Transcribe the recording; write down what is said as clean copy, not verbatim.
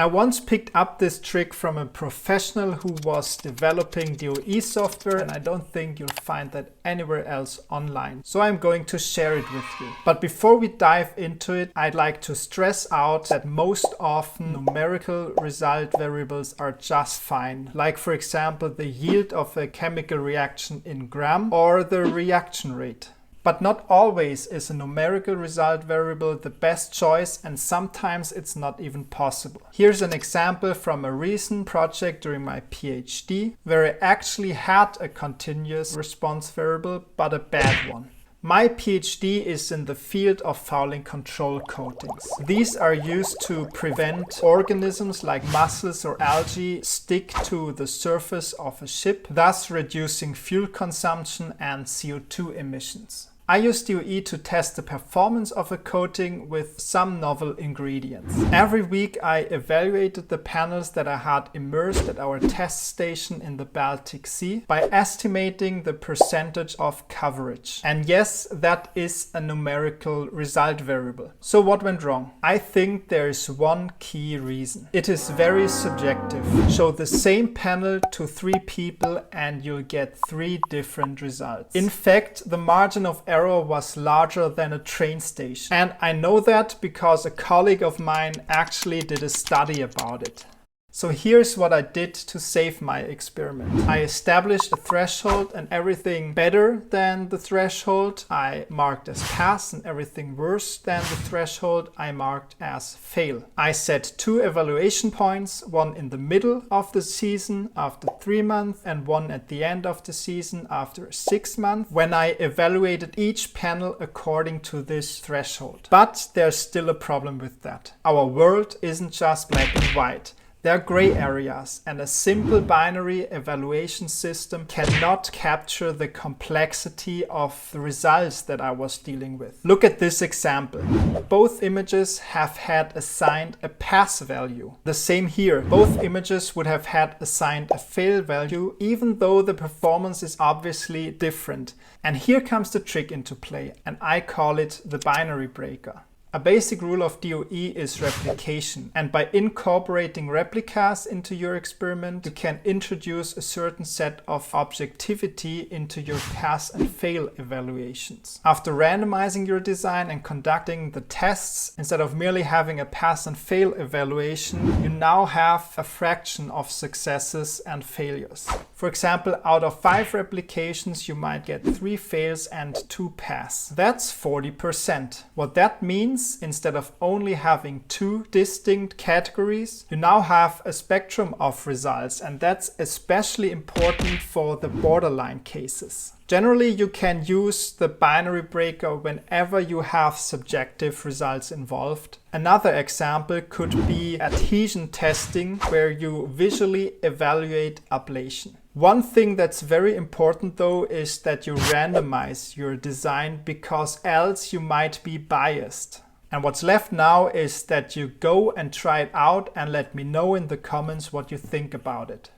I once picked up this trick from a professional who was developing DOE software, and I don't think you'll find that anywhere else online. So I'm going to share it with you. But before we dive into it, I'd like to stress out that most often numerical result variables are just fine. Like for example, the yield of a chemical reaction in gram or the reaction rate. But not always is a numerical result variable the best choice, and sometimes it's not even possible. Here's an example from a recent project during my PhD, where I actually had a continuous response variable, but a bad one. My PhD is in the field of fouling control coatings. These are used to prevent organisms like mussels or algae stick to the surface of a ship, thus reducing fuel consumption and CO2 emissions. I use DOE to test the performance of a coating with some novel ingredients. Every week I evaluated the panels that I had immersed at our test station in the Baltic Sea by estimating the percentage of coverage. And yes, that is a numerical result variable. So what went wrong? I think there is one key reason. It is very subjective. Show the same panel to 3 people and you'll get 3 different results. In fact, the margin of error was larger than a train station. And I know that because a colleague of mine actually did a study about it. So here's what I did to save my experiment. I established a threshold, and everything better than the threshold I marked as pass, and everything worse than the threshold I marked as fail. I set 2 evaluation points, one in the middle of the season after 3 months and one at the end of the season after 6 months, when I evaluated each panel according to this threshold. But there's still a problem with that. Our world isn't just black and white. There are gray areas, and a simple binary evaluation system cannot capture the complexity of the results that I was dealing with. Look at this example. Both images have had assigned a pass value. The same here. Both images would have had assigned a fail value, even though the performance is obviously different. And here comes the trick into play, and I call it the binary breaker. A basic rule of DOE is replication, and by incorporating replicas into your experiment, you can introduce a certain set of objectivity into your pass and fail evaluations. After randomizing your design and conducting the tests, instead of merely having a pass and fail evaluation, you now have a fraction of successes and failures. For example, out of 5 replications, you might get 3 fails and 2 pass. That's 40%. What that means, instead of only having 2 distinct categories, you now have a spectrum of results, and that's especially important for the borderline cases. Generally, you can use the binary breaker whenever you have subjective results involved. Another example could be adhesion testing, where you visually evaluate ablation. One thing that's very important though is that you randomize your design, because else you might be biased. And what's left now is that you go and try it out and let me know in the comments what you think about it.